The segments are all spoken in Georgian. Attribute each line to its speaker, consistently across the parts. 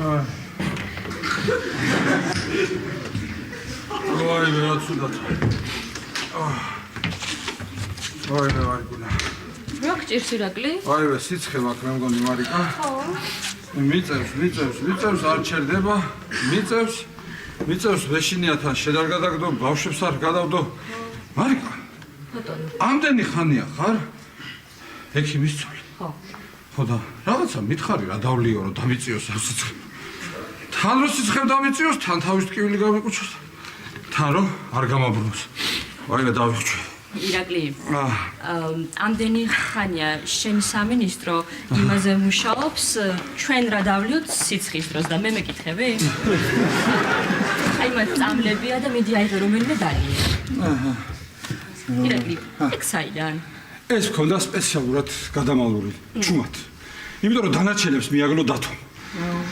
Speaker 1: Ой, მე ცუდად. Ой, მე გუნა.
Speaker 2: რა გჭირს ირაკლი?
Speaker 1: აივე, სიცხე მაქვს, მე მგონი მარიკა. ხო. მიწევს, არ ჩერდება. მიწევს ვეშინიათან შედარგადაგდო, ბავშვებს არ გადავდო. მარიკა.
Speaker 2: ბატონო.
Speaker 1: ამდენი ხანია ხარ? ექიმის ცოლი.
Speaker 2: ხო.
Speaker 1: ხო და რაღაცა მითხარი რა დავლიო რომ დამიწიოს ამ სიცხემ. თან რო სიცხემ დამიწიოს, თან თავის ტკივილი გამიკუჩოს. თან რო არ გამაბრუნოს. აივე დავიხჩი.
Speaker 2: ირაკლი. ამდენი ხანია შენი სამინისტრო იმაზე მუშაობს, ჩვენ რა დავლიოთ სიცხის დროს და მე მეკითხები? აი მათ წამლებია და მიდი აიღე რომელიმე დალია. ირაკლი, ეგ საიდან?
Speaker 1: ეს მქონდა სპეციალურად გადამალული, ჩუმად. იმიტომ რომ დანარჩენებს მიაგნო დათო.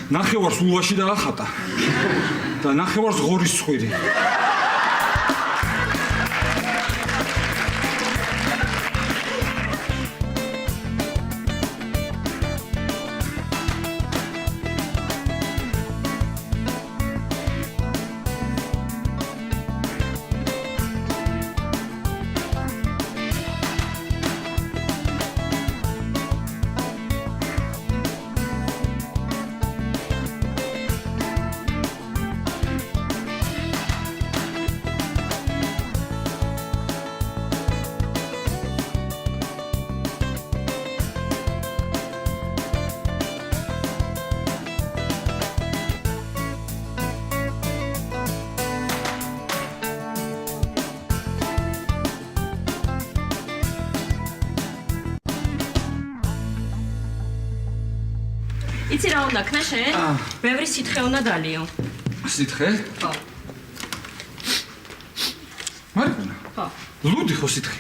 Speaker 1: ნახევარს ულვაში დაახატა და ნახევარს ღორის ცხვირი.
Speaker 2: იცი რა უნდა ქნა შენ? ბევრი სითხე უნდა დალიო.
Speaker 1: სითხე?
Speaker 2: ხო.
Speaker 1: მარიკა.
Speaker 2: ხო.
Speaker 1: ლუდი ხო სითხე?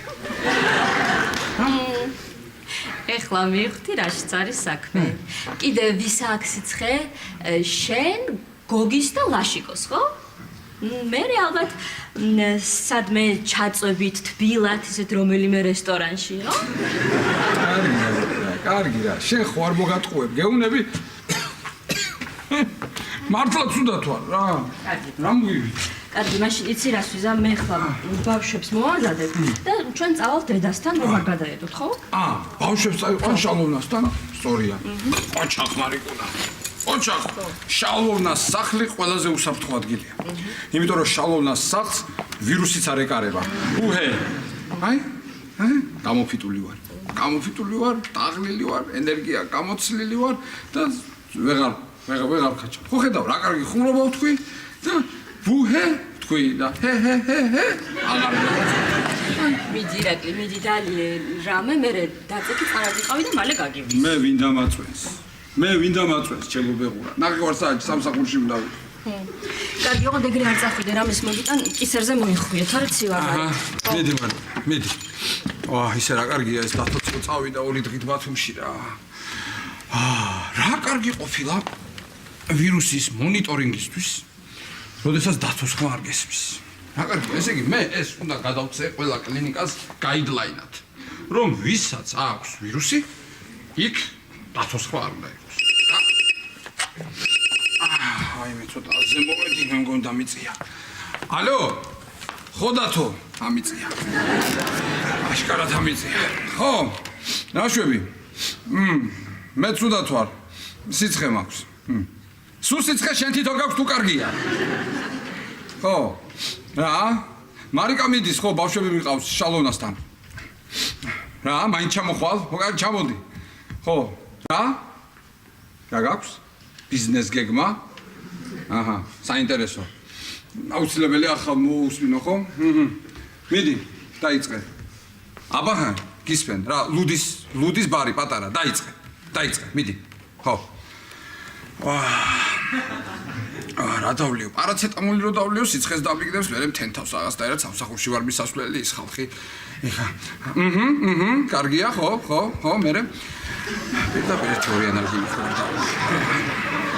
Speaker 2: ეხლა მივხვდი რაშიც არის საქმე. კიდე ვის აქვს სიცხე? შენ, გოგის და ლაშიკოს, ხო? მე ალბათ სადმე ჩაწვევით თბილად ისეთ რომელიმე რესტორანში, ხო?
Speaker 1: კარგი რა, შენ ხო არ მოგატყუებ, გეუნები? მართლა ცუდად ვარ რა.
Speaker 2: კარგი.
Speaker 1: რა მივივით?
Speaker 2: კარგი, მაშინ იცი რას ვიზამ მე ხლა ბავშვებს მოვაზადებ და ჩვენ წავალთ დედასთან რომ არ გადაედოთ, ხო?
Speaker 1: ბავშვებს წაიყვან შალოვნასთან? სწორია. ოჩახ მარიკუნა. ოჩახ. შალოვნას სახლი ყველაზე უსაფრთხო ადგილია. იმიტომ რომ შალოვნას სახლს ვირუსიც არ ეკარება. უჰე. აი? გამოფიტული ვარ, დაღლილი ვარ, ენერგია გამოცლილი ვარ და ვეღარ ხაჭა. ხო ხედავ, რა კარგი ხუმრობა ვთქვი და ბუჰე ვთქვი და ჰე. აღარ
Speaker 2: მიდი ირაკლი, მიდი დალიე რამე, მე დაწეკი წარაგიყავი და მალე გაგივლის.
Speaker 1: მე ვინდა მაწვენს, ჩემო ბეღურა. ნახევარ საათი სამსახურში უნდა ვიყო.
Speaker 2: კარგი, ოღონდ ეგრე არ წახვიდე, რამეს მოგიტან, კისერზე მოიხვიე, თორე ცივაღარი.
Speaker 1: მიდი. ისე რა კარგია ეს დათოცხო წავიდა 2 დღით ბათუმში რა. რა კარგი ყოფილა ვირუსის მონიტორინგისთვის, როდესაც დათოცხო არ გესმის. რა კარგია, ესე იგი მე ეს უნდა გადავწე ყველა კლინიკას გაიდლაინად, რომ ვისაც აქვს ვირუსი, იქ დათოცხო არ უნდა იყოს. აი მე ცოტა ზემოვედი, მე მგონი დამიწია. ალო? ხო დათო, ამიწია. აშკარად ამიწია. ხო? ნაშვები. მე ცუდად ვარ. სიცხე მაქვს. სულ სიცხე შენ თვითონ გაქვს თუ კარგია? ხო. რა? მარიკა მიდის, ხო, ბავშვები მიყავს შალოვნასთან. რა, მაინც ჩამოხვალ? ხო, ჩამოდი. ხო. რა? რა გაქვს? ბიზნეს გეგმა? აჰა, საინტერესო. აუცილებელი ახლა მოусმინო, ხო? მიდი, დაიწყე. აბა, გისმენ, რა, ლუდის ბარი პატარა, დაიწყე, მიდი. ხო. რა დავლიო? პარაცეტამოლი რო დავლიო, სიცხეს დამიგდებს, მერე მთენთავს რაღაც და ერთ სამსახურში ვარ მისასვლელი ის ხალხი. ეხა. კარგია, ხო, მერე. პირდაპირ ორი ანალიზი ხდება.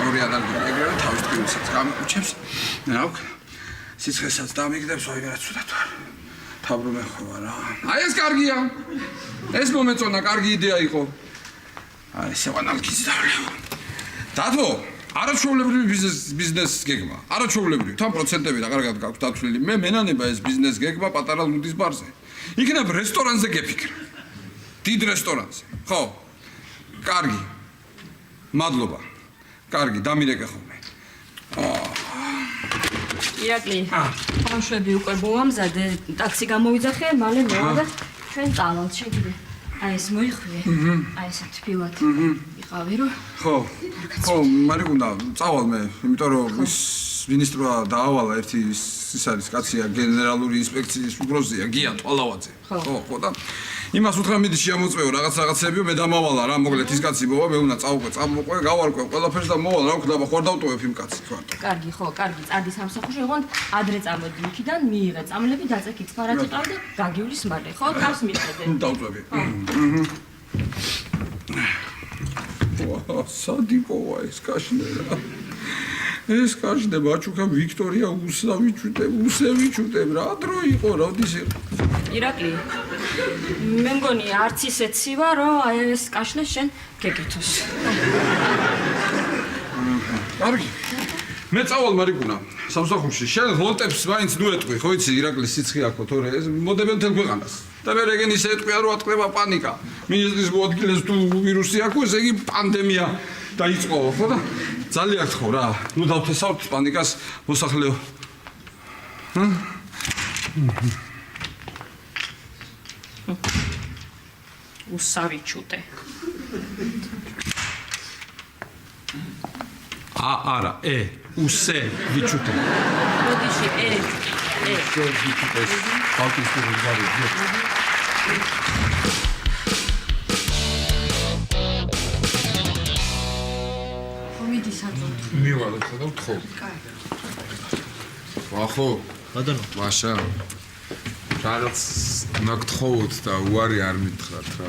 Speaker 1: ორი ანალიზი ეგრევე თავის ტკივილსაც გამიკუჩებს. რა ვქ? სიცხესაც დამიგდებს, აი რა ცუდად ვარ. თაბრომე ხოვა რა. აი ეს კარგია. ეს მომეწონა, კარგი იდეა იყო. აი ეს ანალიზი დავლიო. დათო, არაჩვეულებრივი ბიზნეს გეგმა. არაჩვეულებრივი. თან პროცენტები და კარგად გაქვს დათვლილი. მე მენანება ეს ბიზნეს გეგმა პატარა ლუდის ბარზე. იქნებ რესტორანზე გეფიქრე. დიდ რესტორანზე. ხო? კარგი. მადლობა. კარგი, დამირეკე ხოლმე.
Speaker 2: ირაკლი, ბავშვები უკვე მოამზადე, ტაქსი გამოვიძახე, მალე მევა და ჩვენ წავალთ, შეგიძლია. აი ეს მოიხვიე. აი ესე თბილად. იყავი რომ?
Speaker 1: ხო. ხო, მარიკუნა, წავალ მე, იმიტომ რომ ის მინისტრმა დაავალა ერთი ის არის კაცია გენერალური ინსპექციის უგროზია, გია თვალავაძე. ხო და იმას უთხრა მიდი შემოწმეო რაღაცებიო მე დამავალა რა მოკლედ ის კაცი მოვა მე უნდა წამოყვე გავარკვე ყველაფერს და მოვალ რა ვქნა ხوار დავტოვებ იმ კაცს თქვა
Speaker 2: კარგი ხო კარგი წადი სამსახურში ოღონდ ადრე წამოდი იქიდან მიიღე წამლები დაწექით ფარათი ყავ და გაგივლის მალე ხო თავს მიხედე
Speaker 1: დავტოვები ვა სადიპოვა ეს კაშნერა ეს კაშნე ბაჩუკა ვიქტორია უსევიჩუტებ რა დრო იყო როდის იყო
Speaker 2: ირაკლი მე მგონი არც ისეცი ვარ რომ აი ეს კაშნე შენ გეკეთოს
Speaker 1: კარგი მე წავალ მარიკუნა სამსახურში შენ ლონტებს მაინც ნუ ეტყვი ხო იცი ირაკლის სიცხე აქვს თორე ეს მოდებენ თელ ქვეყანას და მე რეგენ ისე ეტყვია რომ ატყდება პანიკა მინისტრის მოადგილეს თუ ვირუსი აქვს ესე იგი პანდემია დაიწყო ხო და ძალიან ხო რა ნუ დავთესავთ პანიკას მოსახლეო
Speaker 2: უსავიჩუტე
Speaker 1: არა უსე ვიჩუტე
Speaker 2: მოდიში
Speaker 1: უსე ვიჩუტე ბალტიისური ზარი
Speaker 2: კომიდი საძოთ
Speaker 3: მივალე ხო და ვთხოვ ვახო
Speaker 4: ბატონო
Speaker 3: ვაშა რაღაც ნაგთხოვოთ და უარი არ მითხრათ რა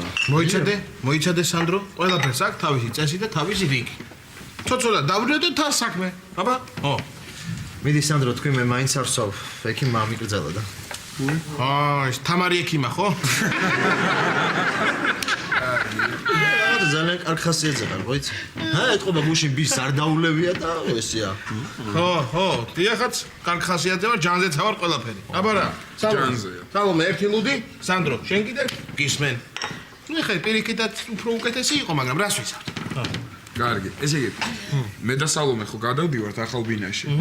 Speaker 4: მოიცადე სანდრო ყველაფერს აქვს თავისი წესი და თავისი რიგი ცოტა დავრიოდე თან საქმე აბა მიდი სანდრო თქვი მე მაინც არ ვსვავ ექიმმა მიკრძალა და ეს თამარი ექიმა ხო ძალიან კარგი ხასიათზე ხარ ხო იცი ეთყობა გუშინ ბის არ დაულებია და ესეა ხო დიახაც კარგი ხასიათზე ვარ ჯანზეც ვარ ყველაფერი აბა რა
Speaker 3: ჯანზეა
Speaker 4: სალომე ერთი ლუდი სანდრო შენ კიდე გისმენ ნუ ხე პირიქითაც უფრო უკეთესი იყო მაგრამ რას ვიზარდ
Speaker 3: კარგი ესე იგი მე და სალომე ხო გადავდივართ ახალ ბინაში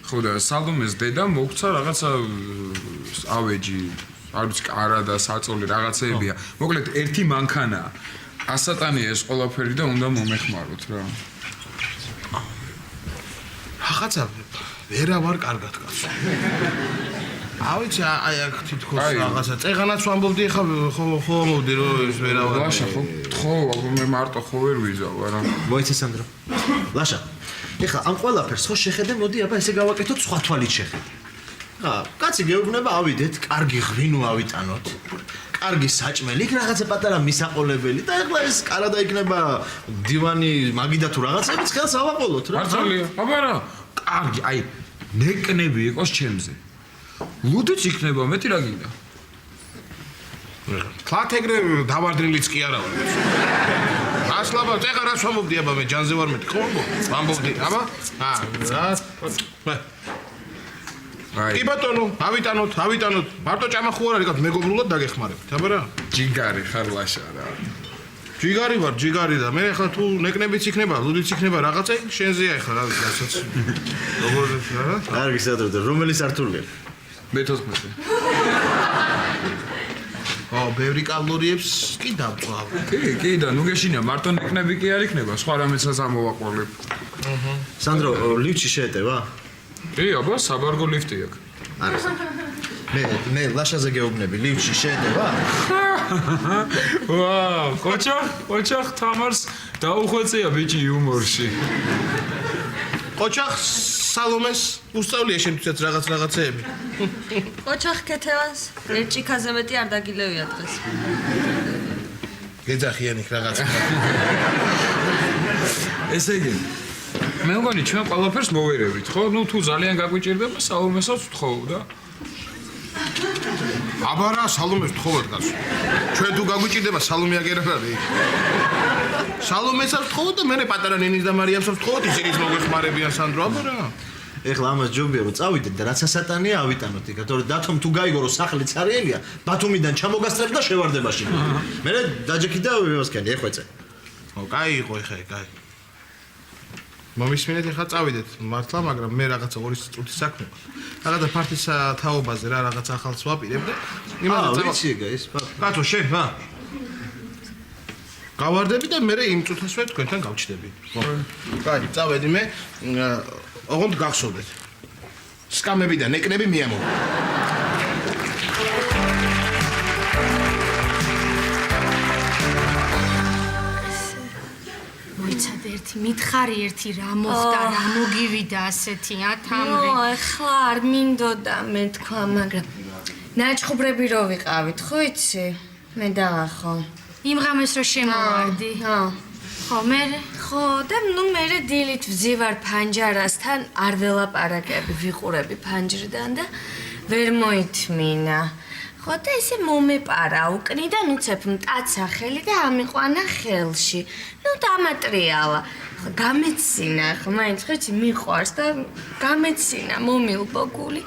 Speaker 3: ხო და სალომეს დედა მოგცა რაღაცა ავეჯი არ ვიცი კარა და საწოლი რაღაცეებია მოკლედ ერთი მანქანაა ასატანია ეს ყველაფერი და უნდა მომეხმაროთ რა
Speaker 4: რაღაცა ვერა ვარ კარგად კაცო ავიცი აი აქ თითქოს რაღაცა წეღანაც ვამბობდი ხა ხო მოვდი რომ ეს ვერა ვარ
Speaker 3: ლაშა ხო თქო მე მარტო ხო ვერ ვიზავ არა
Speaker 4: მოიცი სანდრო ლაშა ეხა ამ ყველაფერს ხო შეხედე მოდი აბა ესე გავაკეთოთ სხვა თვალით შეხედე კაცი გეუბნება ავიდეთ კარგი ღვინო ავიტანოთ კარგი საჭმელი იქ რაღაცა პატარა მისაყოლებელი და ეხლა ეს კარადა იქნება დივანი მაგიდა თუ რაღაცებიც ხელს ავაყოლოთ რა
Speaker 3: მართალია აბა რა კარგი აი ნეკნები იყოს ჩემზე ლუდიც იქნება მეტი რა გინდა
Speaker 4: თლათ ეგრე დავარდნილიც კი არა ვარ ასლაბა წეღა რას ვამბობდი აბა მე ჯანზე ვარ მეტი ხო ვამბობდი აბა რა კი ბატონო ავიტანოთ მარტო ჭამა ხო არ არის კაც მეგობრულად დაგეხმარებით აბა რა
Speaker 3: ჯიგარი ხარ ლაშა რა
Speaker 4: ჯიგარი ვარ ჯიგარი და მე ახლა თუ ნეკნებიც იქნება ლუდიც იქნება რაღაცა შენზეა ახლა რა ვიცი რასაც როგორ რა კარგი სადროდო რომელი სართულია
Speaker 3: მე-14
Speaker 4: ბევრი კალორიებს კი დავწვავ
Speaker 3: კი და ნუ გეშინია მარტო ნეკნები კი არ იქნება სხვა რამესაც ამოვაყოლებ
Speaker 4: სანდრო ლიფტში შეეტევა
Speaker 3: კი აბა საბარგო ლიფტი აქვს
Speaker 4: არა მე ლაშაზე გეუბნები ლიფტში შეეტევა
Speaker 3: ვაუ ოჩახ თამარს დაუხვეწია ბიჭი იუმორში
Speaker 4: ოჩახ სალომეს უსწავლია შემთხვევით რაღაცეები
Speaker 5: ოჩახ ქეთევას ერჭიქაზე მეტი არ დაგილევია დღეს
Speaker 4: გეძახიან იქ რაღაცა
Speaker 3: ესე იგი მე მგონი ჩვენ ყველაფერს მოვერევით ხო ნუ თუ ძალიან გაგვიჭირდება სალომესაც ვთხოვ და
Speaker 4: აბა რა სალომეს ვთხოვოთ კაცო ჩვენ თუ გაგვიჭირდება სალომე აგერ არ არის
Speaker 6: სალომესაც ვთხოვოთ და მე პატარა ნინის და მარიამსაც ვთხოვოთ, ისინიც მოგვეხმარებიან სანდრო, აბა რა.
Speaker 4: ეხლა ამას ჯობია რომ წავიდეთ და რაც ასატანია ავიტანოთ იქ, თორე დათომ თუ გაიგო რომ სახლი ცარიელია, ბათუმიდან ჩამოგასწრებ და შევარდებაში. მე დაჯექი და ვიმასკენი ეხვეწე.
Speaker 6: კაი იყო ეხა, კაი. მომისმინეთ ეხა წავიდეთ მართლა, მაგრამ მე რაღაცა 2 წუთი საქმე. რაღაცა ფარტის თაობაზე რა რაღაც ახალს ვაპირებ და იმაზე
Speaker 4: ვიცი ეგა ის
Speaker 6: კაცო შენ რა გავარდები და მე იმ წუთასვე თქვენთან გავჩდები. ხო. კაი, წავედი მე. ოღონდ გახსოვდეთ. სკამები და ნეკნები მიამოვ.
Speaker 7: მოიცადე ერთი მითხარი ერთი რა მოხდა რა მოგივიდა ასეთი ათამრი
Speaker 5: ახლა არ მინდოდა მე თქვა, მაგრამ ნაჩხუბრები რო ვიყავით, ხო იცი? მე დაღახო.
Speaker 7: იმ ღამეს რო შემოვარდი ხო მე
Speaker 5: ხო და ნუ მე დილით ვზივარ ფანჯარასთან, არ ველაპარაკები, ვიყურები ფანჯრიდან და ვერ მოითმინა. ხო და ესე მომეპარა უკნიდან უცებ მტაცა ხელი და ამიყვანა ხელში. ნუ დამატრიალა. გამეცინა, ხო მაინც ხეცი მიყვარს და გამეცინა მომილბო გული.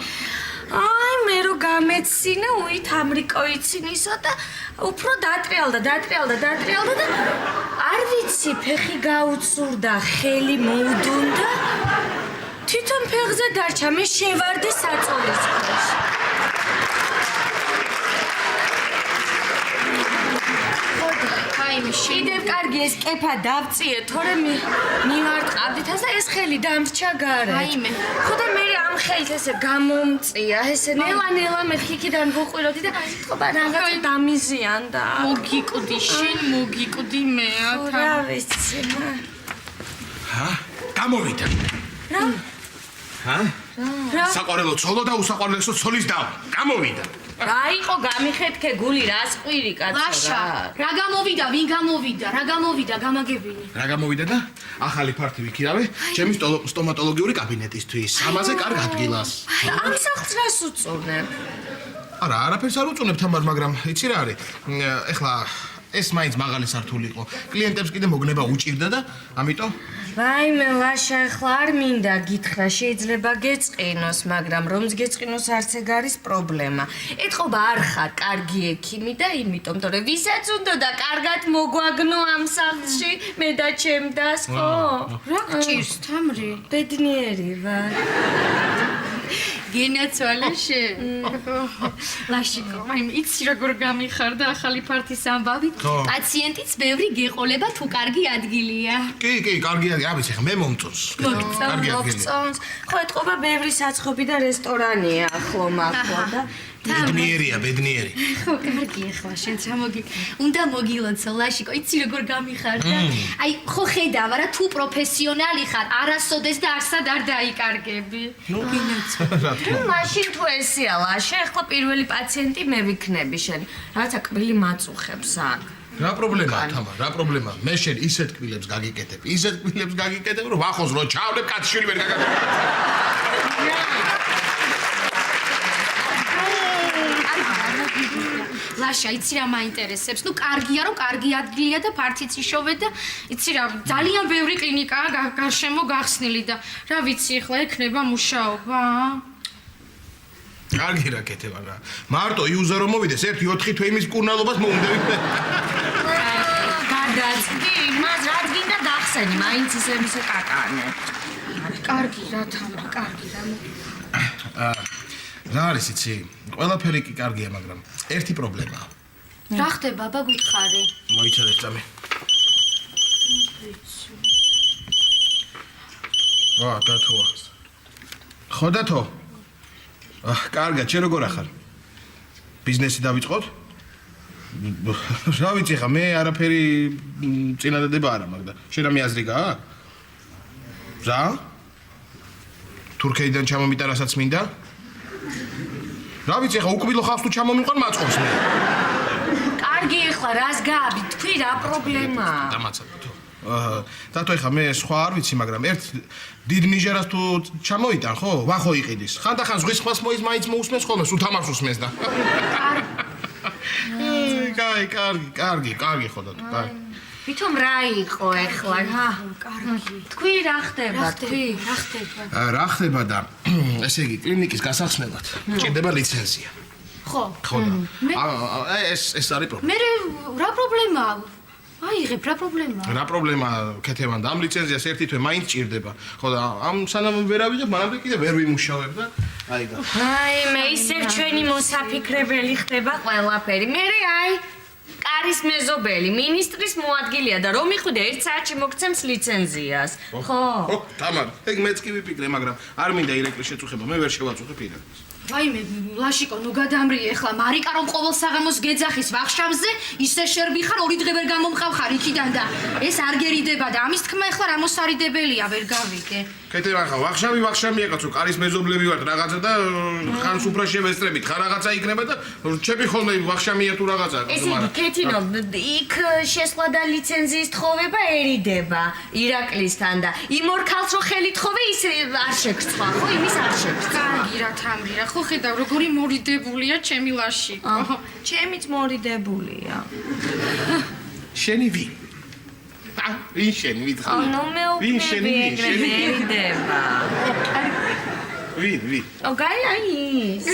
Speaker 5: აი მე რო გამეცინა უით ამრიკო იცინისო და უფრო დატრიალდა და არ ვიცი ფეხი გაუცურდა, ხელი მოუდუნდა. თვითონ ფეხზე დარჩა, მე შევარდი საწოლის ქვეშ. კიდევ კარგი ეს კეფა დავწიე, თორე მივარტყავდით და ეს ხელი დამრჩა გარეთ.
Speaker 7: აიმე.
Speaker 5: ხო და მე ამ ხელით ესე გამომწია, ესე ნელა მე ხიქიდან ვუყვიროდი და თქობა რაღაცა დამიზიანდა.
Speaker 7: მოგიკვდი შენ მოგიკვდი მე
Speaker 5: რა ვიცი.
Speaker 1: გამოვიდა.
Speaker 5: რა?
Speaker 1: საყვარელო ცოლო და უსაყვარლესო ცოლის და გამოვიდა.
Speaker 5: რა იყო გამიხეთქე გული რას ყვირი კაცო
Speaker 7: ლაშა რა გამოვიდა ვინ გამოვიდა რა გამოვიდა გამაგებინი
Speaker 6: რა გამოვიდა და ახალი ფარტი ვიქირავე ჩემი სტომატოლოგიური კაბინეტისთვის. ამაზე კარგ ადგილას.
Speaker 5: ამ სახლს რას უწუნებ?
Speaker 6: არა, არაფერს არ უწუნებ თამარ, მაგრამ იცი რა არის? ეხლა ეს მაინც მაღალი სართული იყო. კლიენტებს კიდე მოგნება უჭირდა და ამიტომ
Speaker 5: ვაიმე ლაშა, ახლა არ მინდა გითხრა, შეიძლება გეწყინოს, მაგრამ რომც გეწყინოს არც ეგ არის პრობლემა. ეთყობა არ ხარ კარგი ექიმი და იმიტომ, თორე ვისაც უნდა კარგად მოგვაგნო ამ სახლში, მე და ჩემდას, ხო?
Speaker 7: რა გჭირს თამრი
Speaker 5: ბედნიერი ვარ.
Speaker 7: გენაცვალე შენ ლაშიკო აი იცი როგორ გამიხარდა ახალი ფარტის ამბავი პაციენტიც ბევრი გეყოლება თუ კარგი ადგილია
Speaker 6: კი, კარგი ადგილი. აბიცი ხა მე მომწონს. კარგი ადგილი.
Speaker 5: ხო, ეთყობა ბევრი საცხობი და რესტორანია ახლო-მახლო და
Speaker 6: ბედნიერი.
Speaker 7: ხო, კარგი ახლა შენ ჩამოგი. უნდა მოგილოცო ლაშიკო, იცი როგორ გამიხარდა? აი, ხო ხედავ რა თუ პროფესიონალი ხარ, არასოდეს და არსად არ დაიკარგები.
Speaker 5: მაშინ თუ ესეა ლაშა, ახლა პირველი პაციენტი მე ვიქნები შენ. რაცა კბილი მაწუხებს აქ.
Speaker 6: რა პრობლემაა თამარ? რა პრობლემაა? მე შენ ისეთ კბილებს გაგიკეთებ, რომ ვახოს რო ჩავლებ კაცშვილი ვერ გაგაკეთებ.
Speaker 7: ლაშა, იცი რა მაინტერესებს? ნუ კარგია რომ კარგი ადგილია და ფართიც იშოვე და იცი რა, ძალიან ბევრი კლინიკაა გარშემო გახსნილი და რა ვიცი, ახლა ექნება მუშაობა.
Speaker 6: კარგი რა კეთება რა. მარტო იუზერ რომ მოვიდეს 1-4 თვე იმის მკურნალობას მოუნდები.
Speaker 5: გადაწყვი, მას რაც გინდა დახსენი, მაინც ისე კაკანე.
Speaker 7: კარგი რა თამრი, კარგი რა.
Speaker 6: რა არის იცი? ყველაფერი კი კარგია, მაგრამ ერთი პრობლემაა.
Speaker 7: რა ხდება, აბა გითხარი?
Speaker 6: მოიცადეთ წამი. დათოა. ხო დათო. კარგად, შენ როგორ ახარ? ბიზნესი დავიწყოთ? რა ვიცი ხა, მე არაფერი წინადადება არა მაგდა. შენ რამე აზრი გააქვს? რა? თურქეთიდან ჩამომიტა რასაც მინდა? რა ვიცი ხა, უკბილო ხალხს თუ ჩამომიყვან მაწყობს მე.
Speaker 5: კარგი ახლა რას გააბი, თქვი რა პრობლემაა?
Speaker 6: დამაცა დათო. დათო ხა მე სხვა არ ვიცი, მაგრამ ერთ დიდ ნიჟერას თუ ჩამოიტან, ხო? ვახო იყიდის. ხანდახან ზღვის ხმას მაინც მოусმენს ხოლმე, სულ თამარს უსმენს და. კარგი, ხო დათო, კარგი.
Speaker 5: ვითომ რა იყო ეხლა?
Speaker 7: კარგი.
Speaker 5: თქვი რა ხდება? თქვი.
Speaker 7: რა ხდება?
Speaker 6: რა ხდება და ესე იგი კლინიკის გასახსნელად ჭირდება ლიცენზია.
Speaker 7: ხო.
Speaker 6: ხო და ეს არის პრობლემა.
Speaker 7: მე რა პრობლემაა? აიღებ რა პრობლემაა?
Speaker 6: რა პრობლემა ქეთევან და ამ ლიცენზიას ერთი თვე მაინც ჭირდება. ხო და ამ სანამ ვერ ავიღებ, მანამდე კიდე ვერ ვიმუშავებ და აი და
Speaker 5: მე ისევ ჩვენი მოსაფიქრებელი ხდება ყველაფერი. მე კარის მეზობელი მინისტრის მოადგილეა და რომ მიხვიდე 1 საათში მოგცემს ლიცენზიას. ხო?
Speaker 6: თამარ, ეგ მეც კი ვიფიქრე, მაგრამ არ მინდა ირეკლის შეწუხება, მე ვერ შევაწუხებ ირეკლის.
Speaker 7: ვაიმე, ლაშიკო, ნუ გადამრიე ახლა მარიკა რომ ყოველ საღამოს გეძახის ვახშამზე, ისე შერბი ხარ, 2 დღე ვერ გამომყავხარ იქიდან და ეს არ გერიდება და ამის თქმა ახლა რა მოსარიდებელია, ვერ გავიგე.
Speaker 6: ქეთევან ხა, ვახშამია კაცო, კარის მეზობლები ვართ რაღაცა და ხანს უფრო შევესწრებით, ხა რაღაცა იქნება და ჩები ხოლმე ვახშამია თუ რაღაცა.
Speaker 5: ესე იგი, ქეთინო, იქ შესვლა და ლიცენზიის თხოვებაერიდება ირაკლისთან და იმ ორ ქალს რო ხელი თხოვე, ის არ შეგცვა, ხო? იმის არ შეგცვა.
Speaker 7: კარგი რა თამრია, ხო ხედავ როგორი მორიდებულია ჩემი ლაშიკო.
Speaker 5: ჩემიც მორიდებულია.
Speaker 6: შენი ვინ? ვინ შენი ვითხარ?
Speaker 5: ნუ მე
Speaker 6: შენი
Speaker 5: eriდება.
Speaker 6: ვინ?
Speaker 5: გაიაის.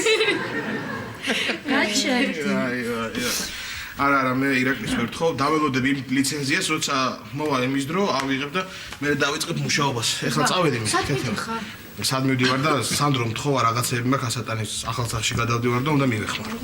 Speaker 6: არა, მე ირაკლის ვერ თხოვ, დაველოდებ იმ ლიცენზიას, როცა მოვა იმის დრო, ავიღებ და მე დავიწყებ მუშაობას. ეხლა წავედი მე ქეთევან. სად მივდივარ და სანდრომ თხოვა რაღაცები მაქვს ასატანის ახალცახში გადავდივარ და უნდა მივეხმარო.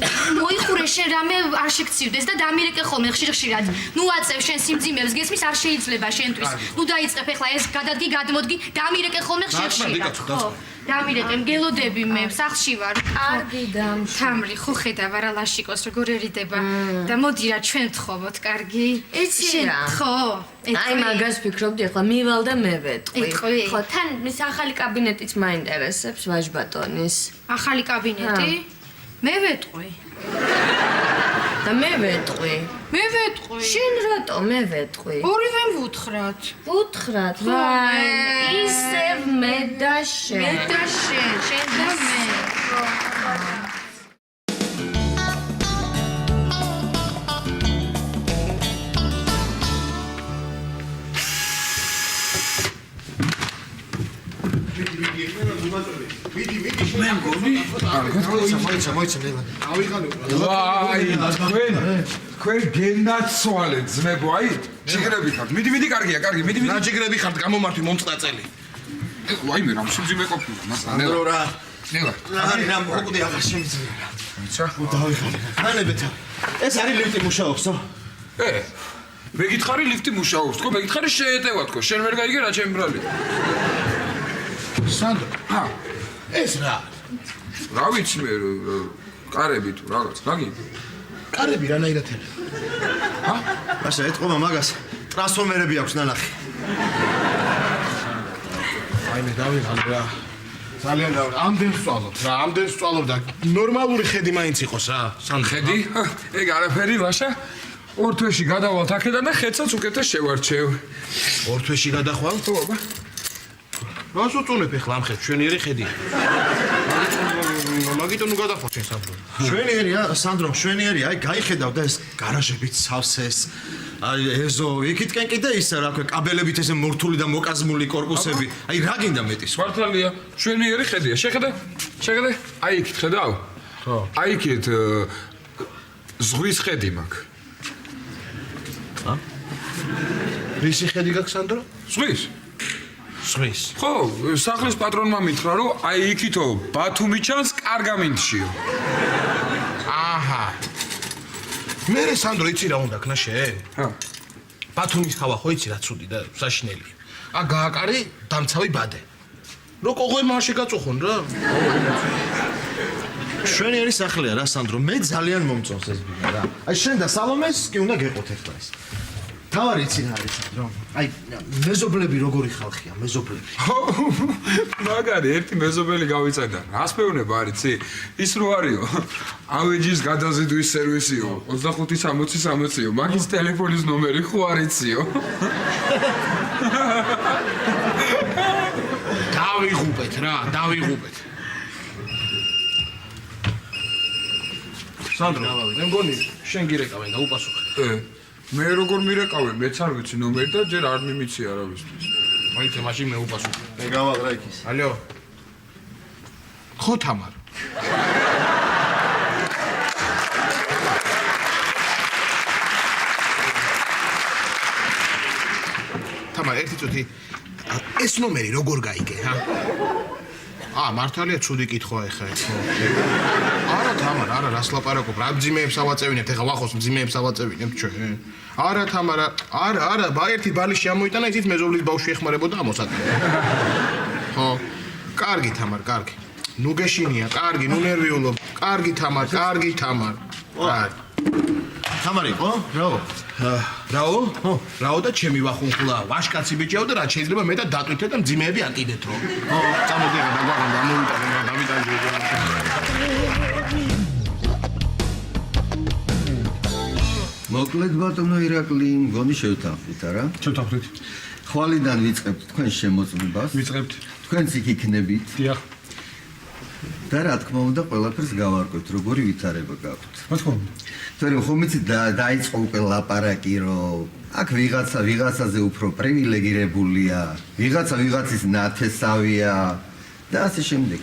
Speaker 7: მოიხურე შენ რამე არ შეგცივდეს და დამირეკე ხოლმე ხშირ-ხშირად. ნუ აწევ შენ სიმძიმეებს, გესმის არ შეიძლება შენთვის. ნუ დაიწყებ ახლა ეს გადადგი, გადმოდგი, დამირეკე ხოლმე ხშირ-ხშირად. ხო. დამირეკე, მგელოდები მე, სახლში ვარ.
Speaker 5: კარგი დამშ.
Speaker 7: თამრი, ხო ხედავ არა ლაშიკოს როგორერიდება. და მოდი რა ჩვენ ვთხოვოთ, კარგი?
Speaker 5: იცი რა.
Speaker 7: ხო.
Speaker 5: აი მაგას ფიქრობდი ახლა მივალ და მე ვეტყვი.
Speaker 7: ეტყვი.
Speaker 5: ხო, თან მის ახალი კაბინეტიც მაინტერესებს ვაჟბატონის.
Speaker 7: ახალი კაბინეტი? მე ვეტყვი.
Speaker 5: და მე ვეტყვი.
Speaker 7: მე ვეტყვი.
Speaker 5: შენ რატო მე ვეტყვი?
Speaker 7: ორივემ ვუთხრათ.
Speaker 5: ვუთხრათ,
Speaker 7: ხო,
Speaker 5: ვაი,
Speaker 7: მე.
Speaker 5: ისევ მე და შენ.
Speaker 7: მე და შენ და მე.
Speaker 1: მე მგონი
Speaker 4: მოიცა ნელა.
Speaker 1: ვაი თქვენ გენაცვალეთ ძმებო აი ჯიგრები ხართ მიდი კარგია კარგი მიდი
Speaker 6: რა ჯიგრები ხართ გამომართვი მომწაწელი.
Speaker 1: ვაი მე რამ სიმძიმე ყოფილა მასა
Speaker 4: ნელა.
Speaker 1: ნელა
Speaker 4: რა მოკვდი აღარ შემიძლია.
Speaker 1: იცი
Speaker 4: დავიხარე. ანებეთა. ეს არის ლიფტი მუშაობსო?
Speaker 1: მე გითხარი ლიფტი მუშაობს თქო მე გითხარი შეეტევა თქო შენ ვერ გაიგე რა ჩემი ბრალი
Speaker 6: სანდრო, ეს რა?
Speaker 1: რა ვიცი მე კარები თუ რაღაც გაგი
Speaker 6: კარები რანაირად ელე?
Speaker 4: მაშა ეთყობა მაგას ტრანსფორმერები აქვს ნანახი.
Speaker 6: აი მე დავიღალე რა. ძალიან და ამდენ სწავლობ რა, ამდენ სწავლობ და ნორმალური ხედი მაინც იყოს რა.
Speaker 1: ხედი ეგ არაფერი ლაშა ორ თვეში გადავალთ აქედან და ხედსაც უკეთეს შევარჩევ
Speaker 6: ორ თვეში გადახვალ?
Speaker 1: ხო აბა
Speaker 6: რას უწუნებ ახლა ამ ხედს? შვენიერი ხედი. მაგიტომ ნუ გადახვალ შენ სანდრო.
Speaker 4: შვენიერია, სანდრო, შვენიერია. აი გაიხედავ და ეს გარაჟებით სავსეს. აი ეზო, იქითკენ კიდე ისა რა ქვია, კაბელებით ესე მორთული და მოკაზმული корпуსები. აი რა გინდა მეტის?
Speaker 1: სვართალია შვენიერი ხედია შეხედე აი იქით ხედავ ხო აი იქით ზღვის ხედი მაქვს
Speaker 6: რისი ხედი გაქვს სანდრო?
Speaker 1: ზღვის ხო სახლის პატრონმა მითხრა რომ აი იქითო ბათუმი ჩანს კარგამინდშიო
Speaker 6: აჰა მე სანდრო იცი რა უნდა ქნა შენ? ბათუმის ხავა ხო იცი რა ცუდი და საშინელი. გააკარი დამცავი ბადე. რო ყოღე მაშე გაწუხონ რა.
Speaker 4: შვენიერი სახლია რა სანდრო, მე ძალიან მომწონს ეს ბინა რა. აი შენ და სალომეს კი უნდა გეყოთ ახლა ეს. თავარი იცი რა არის სანდრო? აი მეზობლები როგორი ხალხია, მეზობლები.
Speaker 1: მაგარი ერთი მეზობელი გავიწედა. რას მეუბნება არიცი? ის რო არისო. ავეჯის გადაზიდვის სერვისიო. 25-60-60-იო. მაგის ტელეფონის ნომერი ხო არიციო?
Speaker 6: დავიღუპეთ რა, დავიღუპეთ. სანდრო, მე მგონი შენ გირეკავენ და უპასუხე.
Speaker 3: მე როგორ მირეკავე, მეც არ ვიცი ნომერი და ჯერ არ მიმიცი არავისთვის.
Speaker 6: მოიცე, მაშინ მე უპასუხო.
Speaker 4: მე გავალ რა იქის.
Speaker 6: ალო. ხო თამარ. თამარ, ერთი წუთი. ეს ნომერი როგორ გაიგე, ჰა? მართალია ცუდი კითხვა ეხა ეს. არა თამარ, არა, რას ლაპარაკობ? რა მძიმეებს ავაწევინებთ? ეხა ვახოს მძიმეებს ავაწევინებთ ჩვენ. არა თამარ, არა, ერთი ბალიში ამოიტანა, იცით მეზობლის ბავშვი ეხმარებოდა ამოსატანად. ხო. კარგი თამარ, კარგი. ნუ გეშინია, კარგი, ნუ ნერვიულობ. კარგი თამარ. კარგი.
Speaker 4: თამარი იყო? რაო?
Speaker 6: რაო? რაო და ჩემი ვახუნხულა. ვაშკაცი ბიჭიაო და რა შეიძლება მე და დატვირთე და მძიმეები აკიდეთ რომ. წამოდი ახლა დაგვაღან დამოვიტანე რა დავიტანე.
Speaker 8: მოკლედ ბატონო ირაკლი, მგონი შევთანხმდით არა?
Speaker 1: შევთანხმდით.
Speaker 8: ხვალიდან ვიწყებთ თქვენ შემოწმებას.
Speaker 1: ვიწყებთ.
Speaker 8: თქვენც იქ იქნებით.
Speaker 1: დიახ.
Speaker 8: და რა თქმა უნდა, ყველაფერს გავარკვევთ, როგორი ვითარება გაქვთ.
Speaker 1: რა თქმა უნდა.
Speaker 8: თორემ ხომ იცით დაიწყო უკვე ლაპარაკი, რომ აქ ვიღაცაზე უფრო პრივილეგირებულია, ვიღაცის ნათესავია და ასე შემდეგ.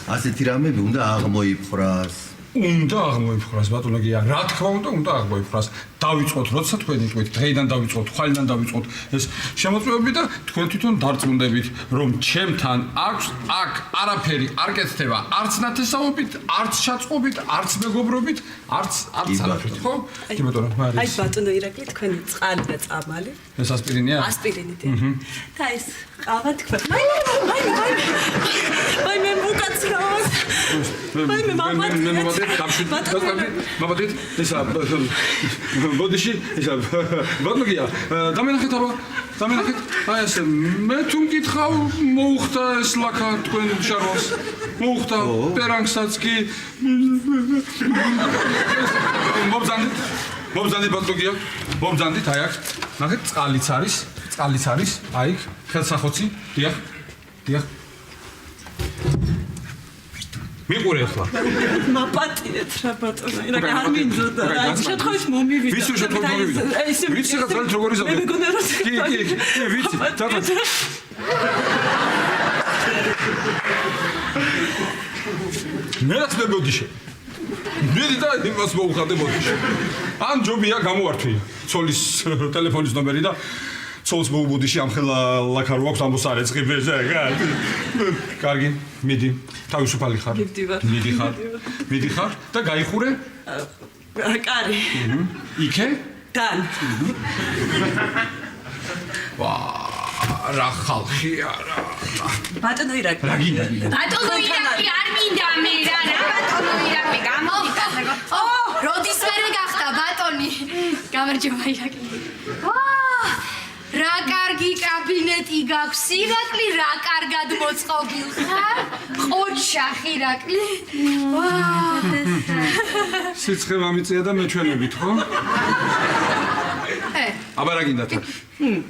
Speaker 8: ასეთი რამები უნდა აღმოიფხრას.
Speaker 1: უნდა აღმოიფხრას ბატონო გია, რა თქმა უნდა აღმოიფხრას. დავიწყოთ, როცა თქვენ იყვით, დღეიდან დავიწყოთ, ხვალიდან დავიწყოთ ეს შემოწმებები და თქვენ თვითონ დარწმუნდებით, რომ ჩემთან აქვს აქ არაფერი არ კეთდება, არც ნათესაობით, არც ჩაწყობით, არც მეგობრობით, არც არაფრით, ხო? კი ბატონო, მარის.
Speaker 9: აი ბატონო ირაკლი, თქვენი წყალი და წამალი.
Speaker 1: ეს ასპირინია?
Speaker 9: ასპირინი დიახ. და ეს ყავა თქვენ. აი მე მოკაცრავ. აი მე
Speaker 1: მამადით, ისა ბოდიში, ისა ბატონია, დამენახეთ აბა, აი ესე მე თუ მკითხავ, მოუხდა ეს ლაკა თქვენ შარვალს, მოუხდა პერანგსაც კი მობზანდით ბატონია, მობზანდით, აი აქ, ნახეთ, წყალიც არის, აი იქ, ხელსახოცი, დიახ. მიყურე ახლა.
Speaker 9: მაპატიეთ რა ბატონო, ირაკლი არ მინდოდა. აი შეთხოვით მომივიდა.
Speaker 1: ვიცი შეთხოვით მომივიდა. ვიცი რა ძალიან როგორი ზავდი.
Speaker 9: მე მეგონა რომ
Speaker 1: კი, ვიცი. მე რაც მე ბოდიშე. მე და იმას მოუხადე ბოდიშე. ან ჯობია გამოვართვი. ცოლის ტელეფონის ნომერი და ცოლს მოუბოდიში ამ ხელა ლაკა რო აქვს ამბოსარე წიბეზე რა. კარგი, მიდი. თავისუფალი ხარ. მიდიხარ და გაიხურე?
Speaker 9: კარი.
Speaker 1: იქე?
Speaker 9: თან.
Speaker 1: რა ხალხია რა.
Speaker 9: ბატონო ირაკლი.
Speaker 1: რა გინდა?
Speaker 7: ბატონო ირაკლი არ მინდა მე რა ბატონო ირაკლი გამოდიტანე. როდის მერე გახდა ბატონი? გამარჯობა ირაკლი. რა კარგი კაბინეტი გაქვს ირაკლი, რა კარგად მოწყობილ ხარ? ყოჩახ ირაკლი.
Speaker 1: სიცხე მამიწია და მეჩვენებით, ხო? აბა რა გინდა თან?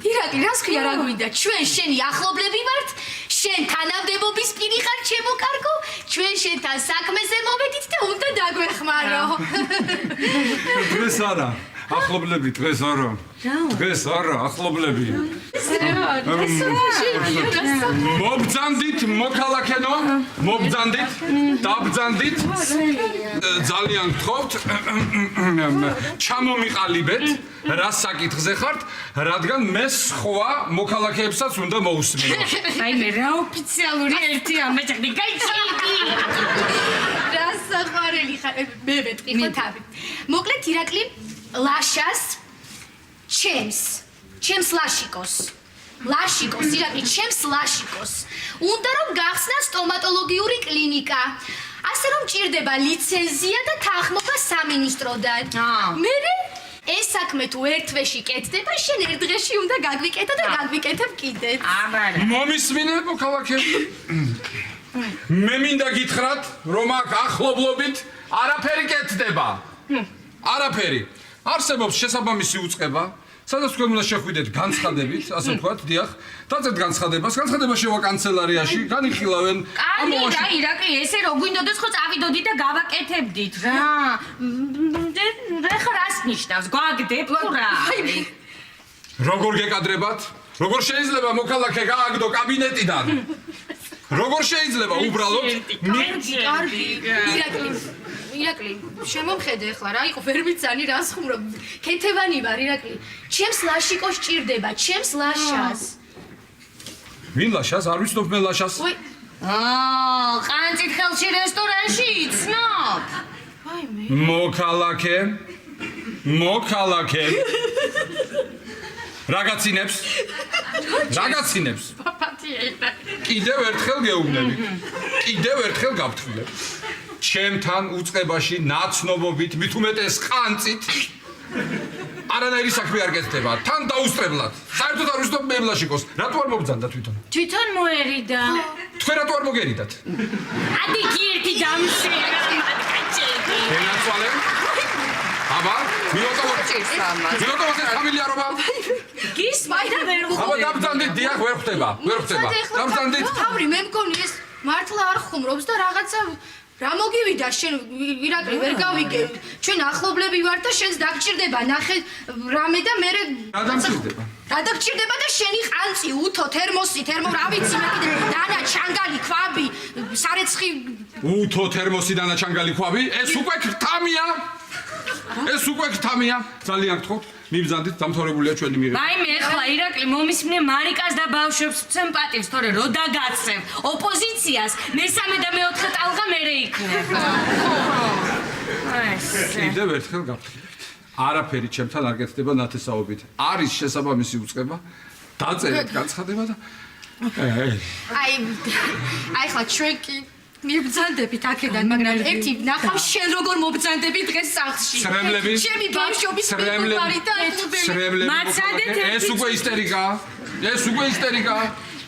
Speaker 7: ირაკლი, რას ქვია რა გვინდა? ჩვენ შენი ახლობლები ვართ, შენ თანამდებობის პირი ხარ ჩემო კარგო, ჩვენ შენთან საქმეზე მოვედით და უნდა დაგვეხმარო.
Speaker 1: დღეს არა. ახლობლები დღეს არა. დღეს არა, ახლობლები. მობძანდით, მოქალაქენო, მობძანდით, დაბძანდით. ძალიან გთხოვთ, ჩამომიყალიბეთ, რა საკითხზე ხართ, რადგან მე სხვა მოქალაქეებსაც უნდა მოусმინო.
Speaker 7: აი მე რა ოფიციალური ერთი ამაჭრდი გაიჩიდი. რა საყვარელი ხარ, მე მეტყვი ხო თავი. მოკლედ ირაკლი ლაშას ჩემს ლაშიკოს ირაკლი ჩემს ლაშიკოს უნდა რომ გახსნა სტომატოლოგიური კლინიკა ასე რომ ჭირდება ლიცენზია და თანხმობა სამინისტროდან მე ეს საქმე თუ ერთ თვეში კეთდება შენ ერთ დღეში უნდა გაგვიკეთო და გაგვიკეთებ კიდეც
Speaker 1: მომისმინე მოქალაქეები მე მინდა გითხრათ რომ აქ ახლობლობით არაფერი კეთდება არაფერი არსებობს შესაბამისი უწყება სადაც თქვენ უნდა შეხვიდეთ განცხადებით, ასე ვთქვათ, დიახ. დაწერთ განცხადებას, განცხადება შევა კანცელარიაში, განიხილავენ.
Speaker 5: კარგი რა, ირაკლი, ესე რო გვინდოდეს ხო წავიდოდით და გავაკეთებდით რა. რა რას ნიშნავს? გვაგდებ თუ რა?
Speaker 1: როგორ გეკადრებათ? როგორ შეიძლება მოქალაქე გააგდო კაბინეტიდან? როგორ შეიძლება უბრალოდ
Speaker 7: კარგი. ირაკლი, შემომხედე ახლა რა იყო ვერ მიცანი რას ხუმრობ. ქეთევანი ვარ ირაკლი. ჩემს ლაშიკოს ჭირდება, ჩემს ლაშას.
Speaker 1: ვინ ლაშას? არ ვიცნობ მე ლაშას.
Speaker 5: ყანწით ხელში რესტორანში იცნობ?
Speaker 1: მოქალაქე. რაგაცინებს?
Speaker 7: პაპატიენა.
Speaker 1: კიდევ ერთხელ გეუბნები. კიდევ ერთხელ გავთხრილებ. ჩემთან უწყებაში ნაცნობობით, მით უმეტეს ყანწით არანაირი საქმე არ გეცდება. თან დაუსწრებლად. საერთოდ არ ვიცნობ მე ლაშიკოს. რატო არ მობძანდა თვითონ?
Speaker 5: თვითონ მოერიდა.
Speaker 1: თქვენ რატო არ მოგერიდათ?
Speaker 5: ადი გიერთი დამშერა მათკაჭები.
Speaker 1: ენაცვალე? აბა, მილოტოვოს ფამილიარობა?
Speaker 7: გისმაი და ვერ
Speaker 1: აბა
Speaker 7: ხუმრობ.
Speaker 1: დაბრძანდით, დიახ, ვერ ხვდება. დაბრძანდით.
Speaker 7: თავი მე მგონი ეს მართლა არ ხუმრობს და რაღაცა რა მოგივიდა შენ ირაკლი ვერ გავიგე. ჩვენ ახლობლები ვართ და შენს დაგჭირდება ნახე რამე და მე
Speaker 1: რა დამჭირდება?
Speaker 7: რა დაგჭირდება და შენი ყანწი, უთო, თერმოსი, რა ვიცი მე კიდე დანა ჩანგალი, ქვაბი, სარეცხი
Speaker 1: უთო, თერმოსი, დანა ჩანგალი, ქვაბი? ეს უკვე ქრთამია. ძალიან გთხოვთ, მიბრძანდით, დამთავრებულია ჩვენი მიღება.
Speaker 5: მაიმე ახლა ირაკლი მომისმნე მარიკას და ბავშვებს ვცემ პატივს, თორე რო დაგაცემ ოპოზიციას, მესამე და მეოთხე ტალღა მერე იქნება.
Speaker 1: კიდევ ერთხელ გავთხრებთ. არაფერი ჩემთან არ გეთდება ნათესაობით. არის შესაბამისი უწყება, დაწერეთ განცხადება და
Speaker 7: აი ახლა ჩვენ კი მიბრძანდებით აქედან, მაგრამ ერთი ნახავ შენ როგორ მობრძანდები დღეს სახლში.
Speaker 1: სრემლები?
Speaker 7: ჩემი ბავშვობის მეგობარი და
Speaker 1: სრემლები. ეს უკვე ისტერიკა.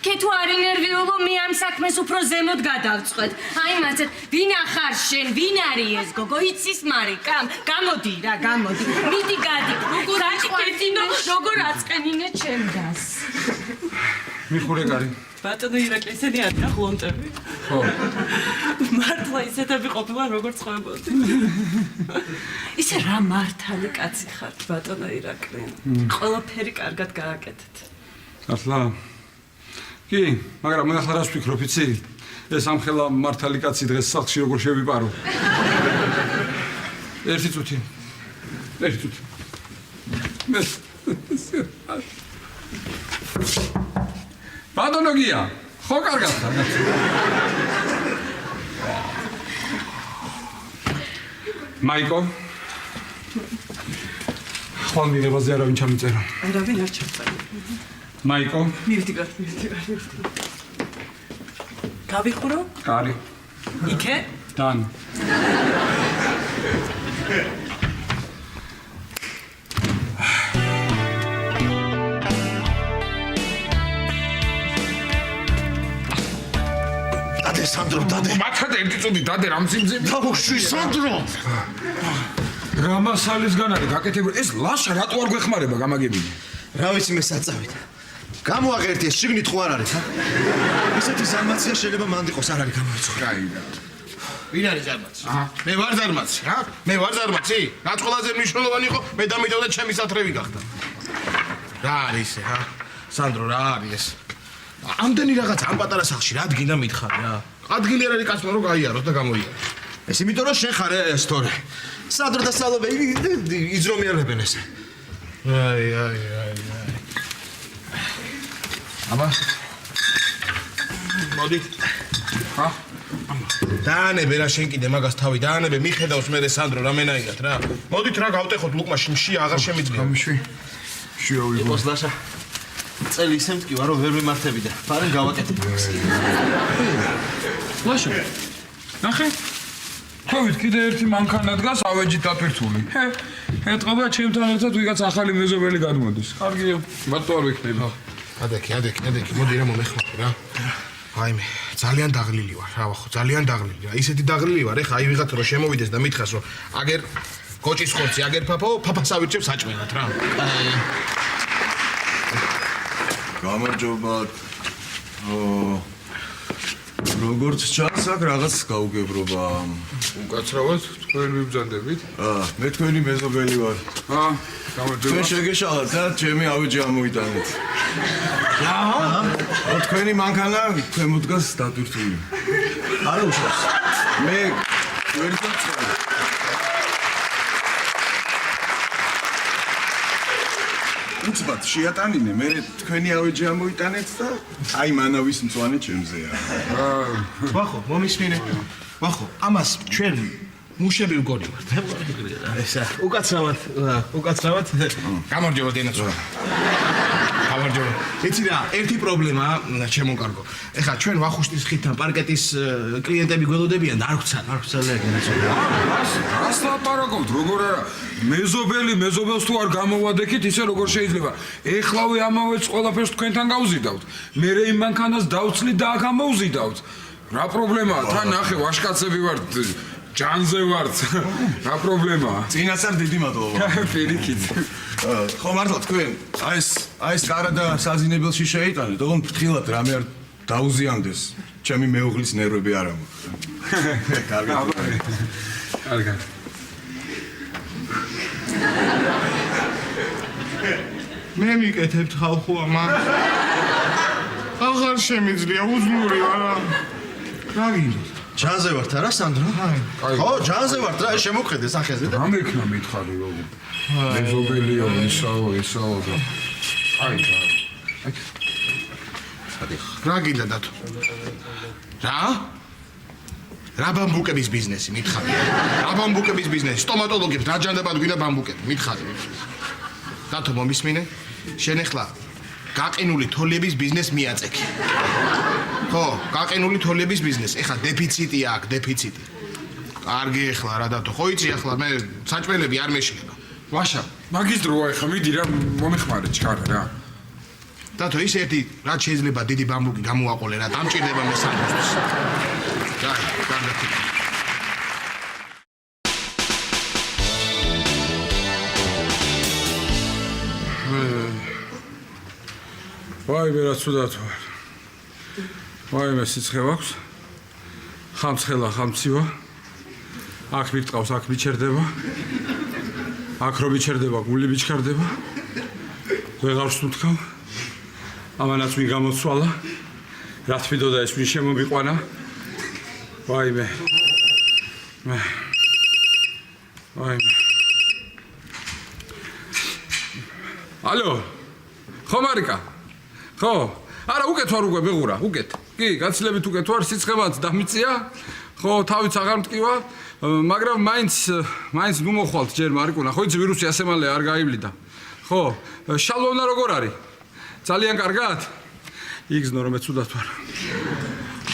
Speaker 5: Că tu are nerviulul, mie am საქმეს უფრო ზემოთ გადავწყვეტ. აი მაცეთ, ვინ ახარ შენ, ვინ არის ეს გოგო? იცის მარიკამ? გამოდი რა, გამოდი. მიდი გადი. როგორ აკეთინო, როგორ აწყენინე ჩემდას.
Speaker 1: მიხურე გარი.
Speaker 9: ბატონო ირაკლი, ესენი არის ახლონტები.
Speaker 1: ხო.
Speaker 9: მართლა ისეთები ყოფილან როგორ ცხოვრობდი. ისე რა მართალი კაცი ხართ, ბატონო ირაკლი. ყველაფერი კარგად გააკეთეთ.
Speaker 1: ახლა კი, მაგრამ მე ახლა რას ვფიქრობ, იცი? ეს ამხელა მართალი კაცი დღეს სახლში როგორ შევიპარო. ერთი წუთი. ბატონო გია, ხო კარგად ხარ? მაიკო. ხვალ მიღებაზე არავინ ჩამიწერა.
Speaker 9: არავინ არ ჩამწერა.
Speaker 1: მაიკო.
Speaker 9: მივდივარ. გავიხურო?
Speaker 1: კარი.
Speaker 9: იქე?
Speaker 1: დან.
Speaker 6: დადე სანდრო, დადე.
Speaker 3: მათადე ერთი წუთი დადე რამ სიმძიმე.
Speaker 6: დავუშვი სანდრო.
Speaker 3: გამასალისგან არის გაკეთებული. ეს ლაშა რატო არ გვეხმარება გამაგებინე?
Speaker 4: რა ვიცი მე საწავით. გამოაღერთი ეს შიგნით ხო არ არის, ჰა? ესეთი ზარმაცია შეიძლება მანდ იყოს, არ არის გამოიწვია.
Speaker 3: კაიდა.
Speaker 6: ვინ არის ზარმაცი? მე ვარ ზარმაცი, რა? მე ვარ ზარმაცი? რაც ყველაზე მნიშვნელოვანი იყო, მე დამიდევდა ჩემი სათრევი გახდა. რა არის ეს, ჰა? სანდრო, რა არის ეს? ამდენი რაღაც ამ პატარა სახლში რა ადგინა მითხარი, რა? ადგილი არ არის კაცმა რომ გაიაროს და გამოიაროს.
Speaker 4: ეს იმიტომ რომ შენ ხარ ეს თორე. სანდრო და სალობე იძრომიერებენ ესე.
Speaker 6: აი. აბა. მოდი.
Speaker 3: ხა?
Speaker 6: დაანებე რა შენ კიდე მაგას თავი დაანებე მიხედავს მე სანდრო რამენაირად რა. მოდით რა გავტეხოთ ლუკმაში მშია აღარ შემიძლია.
Speaker 3: გამიშვი. შიავი.
Speaker 4: იყოს ლაშა. წელი ისე მტკივა რომ ვერ მიმართები და ფარენ გავაკეთებ.
Speaker 3: ლაშა. ნახე. ხოვით კიდე ერთი მანქანა დგას ავეჯით დატვირთული. ეტყობა ჩემთან ერთად ვიღაც ახალი მეზობელი გადმოდის. კარგია. მარტო არ ვიქნება.
Speaker 6: ადექი, მოდი რა მომეხმარე რა. აიმე, ძალიან დაღლილი ვარ, რა ვახო, ძალიან დაღლილი რა. ისეთი დაღლილი ვარ, ეხა აი ვიღაც რო შემოვიდეს და მითხას რომ აგერ გოჭის ხორცი, აგერ ფაფას ავირჩევ საჭმელად რა.
Speaker 10: გამარჯობათ. როგორც ჩანს, აქ რაღაც გაუგებრობა.
Speaker 3: უკაცრავად თქვენ მიბრძანდებით?
Speaker 10: მე თქვენი მეზობელი ვარ.
Speaker 3: გამარჯობა.
Speaker 10: თქვენ შეგეშალათ და ჩემი ავეჯი ამოიტანეთ. თქვენი მანქანა ქვემოთ დგას დატვირთული.
Speaker 4: არა უშავს.
Speaker 10: მე ვერ გაწევ. უცბად შეატანინე, მე თქვენი ავეჯი ამოიტანეთ და აი მანავის მწვანე ჩემზეა.
Speaker 6: ვახო, მომისმინე. ვახო, ამას ჩვენ მუშები ვგონი ვართ. ესა, უკაცრავად. გამარჯობა დენაცო. გამარჯობა. იცი რა, ერთი პრობლემა ჩემო კარგო. ეხლა ჩვენ ვახუშტის ხიდთან პარკეტის კლიენტები გველოდებიან და არ გვცალია დენაცო.
Speaker 3: რას ლაპარაკობთ, როგორ არა? მეზობელს თუ არ გამოვადექით, ისე როგორ შეიძლება? ეხლავე ამავეც ყველაფერს თქვენთან გავზიდავთ. მე იმ მანქანას დავცლით და აქ ამოვზიდავთ. რა პრობლემაა? თან ნახე, ვაშკაცები ვართ. ჯანზე ვართ. რა პრობლემაა?
Speaker 10: წინასწარ დიდი მადლობა.
Speaker 3: პირიქით.
Speaker 10: ხო მართლა თქვენ აი ეს გარადა საზინებელში შეიტანეთ, ოღონდ ფრთხილად რამე არ დაუზიანდეს. ჩემი მეუღლის ნერვები არ ამოხდა.
Speaker 3: კარგად.
Speaker 6: მე მიკეთებთ ხალხო ამა. აღარ შემიძლია, უძლური ვარა. რა გინდოთ?
Speaker 4: ჯანზე ვართ არა სანდრო? ხო, ჯანზე ვართ რა, შემოხედე სახეზე და
Speaker 3: რა მექნა მითხარი როგორ? მეზობელიო, ისაო და აი
Speaker 6: რა გინდა დათო? რა ბამბუკების ბიზნესი მითხარი? რა ბამბუკების ბიზნესი? სტომატოლოგებს რა ჯანდაბად გვინდა ბამბუკები? მითხარი. დათო მომისმინე? შენ ახლა გაყინული თოლიების ბიზნეს მიაწექი. ხო, გაყინული თოლიების ბიზნესი. ეხლა დეფიციტი აქვს, დეფიციტი. კარგი ახლა რა დათო, ხო იცი ახლა მე საჭმელები არ მეშლება.
Speaker 3: ვაშა, მაგის დროა ეხლა მიდი რა მომეხმარე ჩქარა რა.
Speaker 6: დათო ის ერთი რაც შეიძლება დიდი ბამბუკი გამოაყოლე რა, დამჭირდება მე სამწუხაროდ. და კარგად.
Speaker 3: ვაიმე რა ცუდად ვარ. ვაიმე სიცხე აქვს. ხამცხელა ხამცივა. აქ მიყავს, აქ მიჩერდება. აქ რო მიჩერდება, გული მიჩქარდება. ვეღარ ვსუნთქავ. ამანაც ვინ გამოცვალა. რა თვიდოდა ეს ვინ შემომიყვანა. ვაიმე. ვაიმე. ალო. ხო მარიკა. ხო, არა უკეთ ვარ უკვე მეღურა, უკეთ. კი, გაცილებით უკეთ ვარ, სიცხემაც დამიწია. ხო, თავიც აღარ მტკივა, მაგრამ მაინც ნუ მოხვალთ ჯერ მარიკუნა. ხო იცი ვირუსი ასე მალე არ გაივლიდა. ხო, შალვავნა როგორ არის? ძალიან კარგად? იგზნო რომ მე ცუდად ვარ.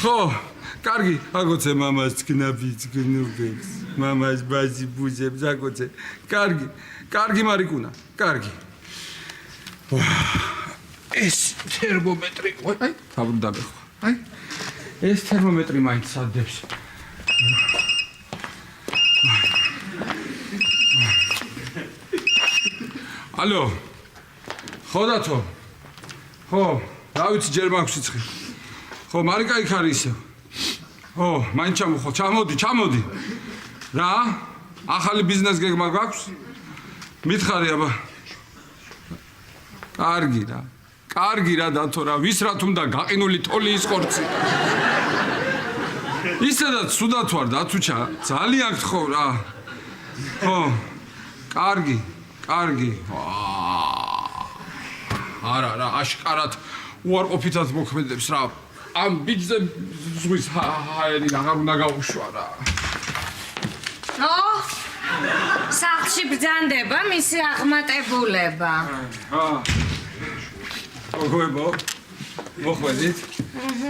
Speaker 3: ხო, კარგი, აგოცე მამას კნაფიც გნუბებს. მამას ბაზი ბუზებს აგოცე. კარგი მარიკუნა, კარგი. ეს თერმომეტრი, აი, თავდაბე ხო. აი, ეს თერმომეტრი მაინც სადებს. ალო. ხო დათო. ხო, რა ვიცი ჯერ მაქვს სიცხე. ხო, მარიკა იქ არის ისევ. ხო, მაინც ჩამოხვალ, ჩამოდი. რა? ახალი ბიზნეს გეგმა გაქვს? მითხარი აბა. კარგი რა დათო რა, ვის რა თუნდა გაყინული თოლი ის ხორცი. ისედაც სუდათ ვარ დათუჩა, ძალიან გთხოვ რა. ხო, კარგი. არა რა, აშკარად უარყოფითად მოქმედებს რა. ამ ბიჭზე ზღვის ჰაერი აღარ უნდა გაუშვა რა.
Speaker 5: სახლში ბრძანდება მისი აღმატებულება.
Speaker 3: გოგოებო, მოხვედით.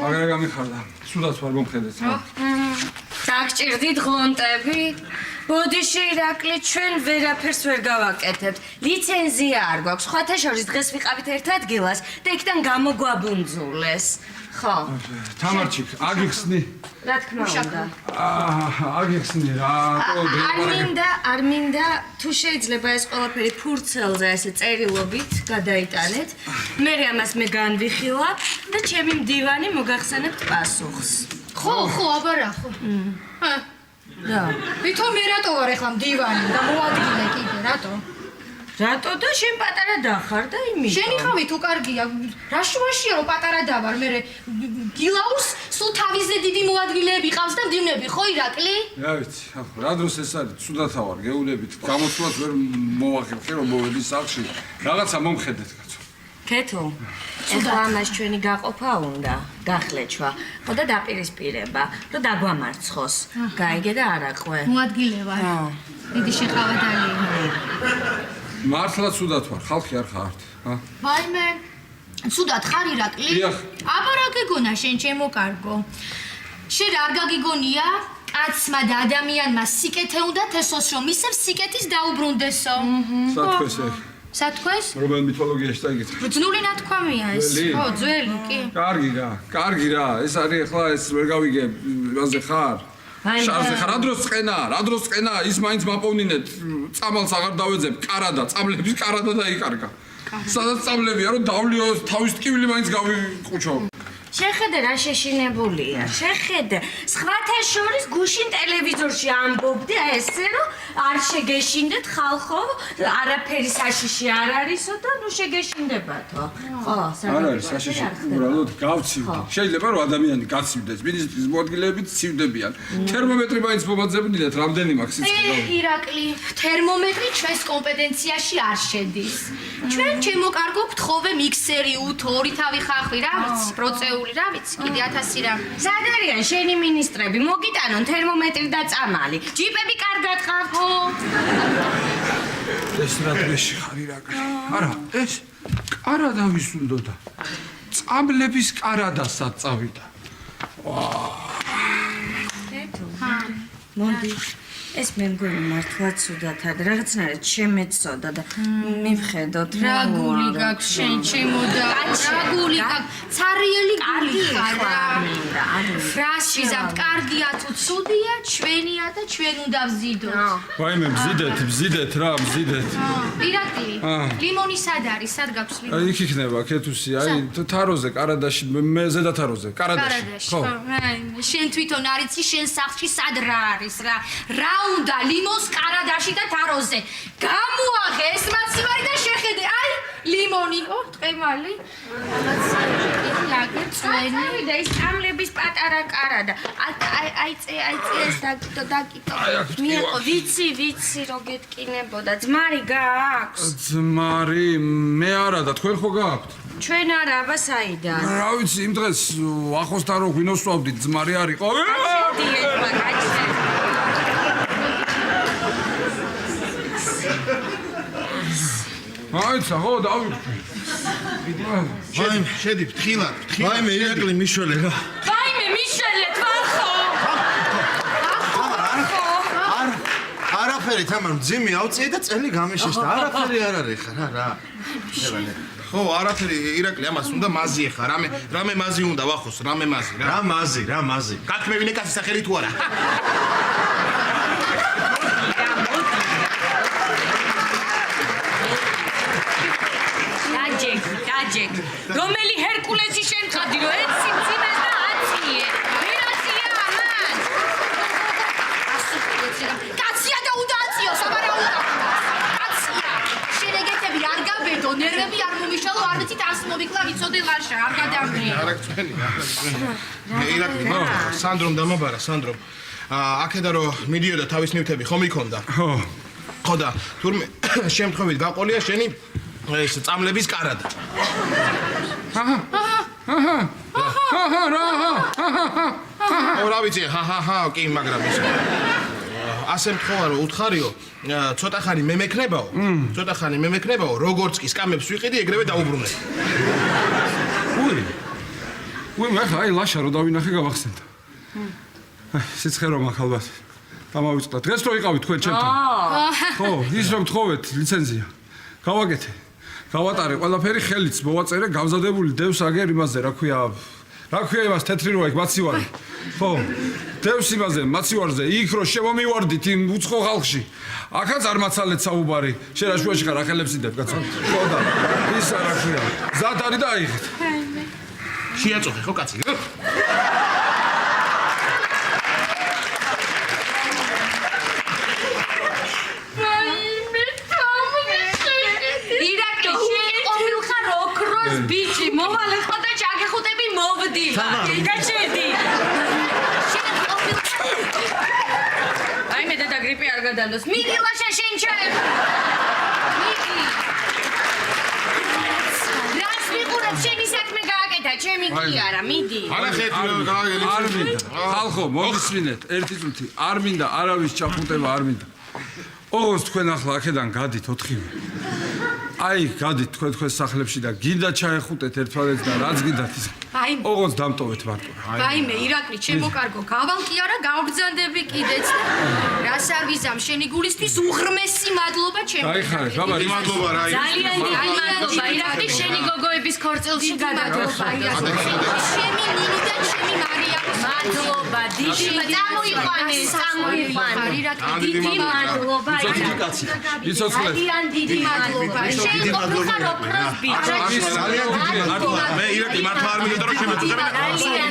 Speaker 3: მაგრამ გამიხარდა. სულაც ვარ მომხედეთ რა.
Speaker 5: დაგჭირდით ღლონტები? ბოდიში ირაკლი, ჩვენ ვერაფერს ვერ გავაკეთებთ. ლიცენზია არ გვაქვს. სხვათა შორის დღეს ვიყავით ერთ ადგილას და იქიდან გამოგვაბუნძულეს. ხო.
Speaker 1: თამარჩიკ, აგიხსნი.
Speaker 5: რა თქმა უნდა.
Speaker 1: აგიხსნი რა.
Speaker 5: არ მინდა თუ შეიძლება ეს ყველაფერი ფურცელზე ესე წერილობით გადაიტანეთ. მე ამას განვიხილავ და ჩემი მდივანი მოგახსენებთ პასუხს.
Speaker 7: ხო, აბარა, ხო.
Speaker 5: რა?
Speaker 7: ვითომ მე რატო ვარ ახლა მდივანი და მოადგილე კიდე, რატო?
Speaker 5: რატო და შენ პატარა დახარ და იმით.
Speaker 7: შენი ხავი თუ კარგია, რა შუაშია რომ პატარა დავარ, მე გილაუს სულ თავისზე დიდი მოადგილეები ყავს და მდივნები, ხო ირაკლი?
Speaker 1: რა ვიცი, რა დროს ეს არის, ცუდათა ვარ, გეუბნებით, გამოცვლას ვერ მოვახერხე რომ მოვედი სახლში. რაღაცა მომხედეთ კაცო.
Speaker 5: ქეთო. ეხლა ამას ჩვენი გაყოფა უნდა, გახლეჩვა, ხო და დაპირისპირება, რომ დაგვამარცხოს. გაიგე და არაყვე.
Speaker 7: მოადგილე ვარ. დიდი შეყავადალია.
Speaker 1: მართლა ცუდად ვარ, ხალხი არ ხართ, ჰა?
Speaker 7: ვაიმე, ცუდად ხარ ირაკლი?
Speaker 1: დიახ.
Speaker 7: აბა რა გეგონა შენ ჩემო კარგო? შენ არ გაგიგონია? კაცმა და ადამიანმა სიკეთე უნდა თესოს, რომ ისევ სიკეთის დაუბრუნდესო.
Speaker 1: სათქვეს ეს.
Speaker 7: სათქვეს?
Speaker 1: რომელ მითოლოგიაში დაიგეთ?
Speaker 7: ბრძნული ნათქვამია ეს. ხო, ძველი, კი.
Speaker 1: კარგი რა, ეს არის ახლა ეს ვერ გავიგე, იმაზე ხარ? შარზე ხარ, რა დროს წენა, ის მაინც მაპოვნინეთ, წამალს აღარ დავეძებ, კარადა, წამლების კარადა დაიკარგა. სადაც წამლებია, რომ დავლიო თავის ტკივილი მაინც გავიყუჩო.
Speaker 5: შეხედე რა შეშინებულია, შეხედე. სხვათა შორის გუშინ ტელევიზორში ამბობდი ესე რომ არ შეგეშინდეთ ხალხო, არაფერი საშიში არ არისო და ნუ შეგეშინდებათო. ხო,
Speaker 1: არ არის საშიში, უბრალოდ გავცივდი. შეიძლება რომ ადამიანი გაცივდეს, მინისტრის მოადგილეებით ცივდებიან. თერმომეტრი მაინც მომაძებნილეთ, რამდენი მაქვს სიცხე.
Speaker 7: ირაკლი, თერმომეტრი ჩვენს კომპეტენციაში არ შედის. ჩვენ ჩემო კარგო გთხოვე მიქსერი, უთო, ორი თავი ხახვი, რა ვიცი, პროცეული, რა ვიცი, კიდე 1000 რამ.
Speaker 5: სად არიან შენი მინისტრები? მოგიტანონ თერმომეტრი და წამალი. ჯიპები კარგად ხარხო.
Speaker 1: ეს რა დროში ხარ ირაკლი? არა, ეს კარადა ვის უნდოდა? წამლების კარადასაც წავიდა.
Speaker 5: მოდი. ეს მე მგონი მართლა ცუდათა და რაღაცნაირად შემეცოდა და მივხედოთ
Speaker 7: რა გული გაქვს შენ ჩემო და რა გული გაქვს ცარიელი გული ხარ
Speaker 5: მინდა
Speaker 7: ფრასში ზავ კარგია თუ ცუდია ჩვენია და ჩვენ უნდა ვზიდოთ
Speaker 1: ვაიმე ბზიდეთ რა ბზიდეთ
Speaker 7: ირაკლი ლიმონი სად არის სად გაქვს ლიმონი
Speaker 1: იქ იქნება ქეთუსი აი თაროზე კარადაში მე ზედა თაროზე კარადაში
Speaker 7: ხო შენ თვითონ არიცი შენ სახლში სად რა არის რა უნდა ლიმონს კარადაში და თაროზე გამოაღე ეს მაცივარი და შეხედე აი ლიმონი ო ტყემალი
Speaker 5: წვენი და ის წამლების პატარა კარადა აი ეს დაკიტო მიეყო ვიცი რო გეტკინებოდა ძმარი გააქვს
Speaker 1: ძმარი მე არა და თქვენ ხო გააქვთ
Speaker 5: ჩვენ არა აბა საიდან
Speaker 1: რა ვიცი იმ დღეს ახოსთან რო გვინოსვავდით ძმარი არისო აიცა ხო დავიწყე
Speaker 6: ვაიმე შედი ფთხილად ვაიმე ირაკლი მიშველე რა
Speaker 5: ვაიმე მიშველე თვალხო
Speaker 4: არაფერი თამარ მძიმე ავწიე და წელი გამიშეშდა არაფერი არ არის ხა რა
Speaker 6: ხო არაფერი ირაკლი ამას უნდა მაზი ხა რამე მაზი უნდა ვახოს რამე მაზი
Speaker 4: რა მაზი
Speaker 6: გაქმევინე კაცის სახელი თუ არა
Speaker 5: დაჯეკ რომელი ჰერკულესი შენ ხადი რომ ერთ სიმძიმეს და აციე ვერაცია ამან
Speaker 7: კაცია და უნდა აციო საბარაუდო კაცია შენ ეგეთები არ გაბედო ნერვები არ მომიშალო არ ვიცით ას მომიკლა ვიცოდე ლაშა არ გადამრია
Speaker 6: არა წვენი ირაკლი სანდრომ დამაბარა სანდრომ აქედა რომ მიდიოდა თავის ნივთები ხომ იქონდა ხო და თურმე შემთხვევით გაყოლია შენი ეს წამლების კარადა. რა ვიცი, კი, მაგრამ ის ასე მთხოვა რომ უთხარიო, ცოტა ხანი მე მექნებაო, როგორც კი სკამებს ვიყიდი, ეგრევე დაუბრუნე.
Speaker 1: უი, მე ხა აი ლაშა რო დავინახე გავახსენდა. სიცხე რომ აქ ალბათ. გამავიწყდა. დღეს რო იყავით თქვენ ჩემთან. ხო, ის რომ თხოვეთ ლიცენზია. გავაკეთე. გავატარე ყველაფერი ხელიც მოვაწერე გავზადებული დევს აგერ იმაზე, რა ქვია იმას თეთრი როა იქ მაცივარი. ხო. დევს იმაზე, მაცივარზე, იქ რო შემომივარდით იმ უცხო ხალხში. აქაც არ მაცალეთ საუბარი. შენ რა შუაში ხარ, ახელებს იდებ, კაცო. ხო და ის რა ქვია. ზად არის და აიღეთ.
Speaker 6: შეაწუხე ხო კაცი?
Speaker 2: ირაკლი, შენ ყოფილხარ ოქროს ბიჭი, მოვალე ხო და ჩაგეხუტები მოვდი. გიგაჩერდი. შენ ყოფილხარ. აი მე და გრიპი არ გადანდოს. მიდი ლაშა შენ ჩაებ. მიდი. რას მიყურებ შენი საქმე გააკეთა, ჩემი კი არა, მიდი.
Speaker 6: არა ხეთი გააგელი.
Speaker 1: არ მინდა. ხალხო, მოგისმინეთ, ერთი წუთი. არ მინდა არავის ჩახუტება არ მინდა. ოღონდ თქვენ ახლა აქედან გადით 4-ვე. აი, გადით თქვენ სახლებში და გინდა ჩაეხუტეთ ერთმანეთს და რაც გინდათ ის. ოღონდ დამტოვეთ მარტო.
Speaker 7: ვაიმე, ირაკლი, ჩემო კარგო, გავალ კი არა, გავბრძანდები კიდეც. რას არ ვიზამ შენი გულისთვის უღრმესი მადლობა ჩემო.
Speaker 1: გაიხარეთ, ბაბა,
Speaker 6: მადლობა რა.
Speaker 2: ძალიან დიდი მადლობა ირაკლი, შენი გოგოების ქორწილში გადაგეხვა.
Speaker 7: ჩემი ნინი და ჩემი მარია.
Speaker 2: მადლობა, დიდი
Speaker 7: წამოიყვანეს. ირაკლი,
Speaker 2: დიდი მადლობა.
Speaker 1: იცოცხლეთ.
Speaker 2: ძალიან დიდი მადლობა. შენ ყოფილხარ ოქროს ბიჭი.
Speaker 6: ძალიან დიდი მადლობა. მე ირაკლი მართლა არ მინდა რომ შემეწოდები.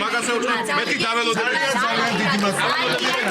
Speaker 6: მაგასე უწევ. მეთქი დაველოდები.
Speaker 4: ძალიან დიდი მადლობა.
Speaker 2: მადლობა.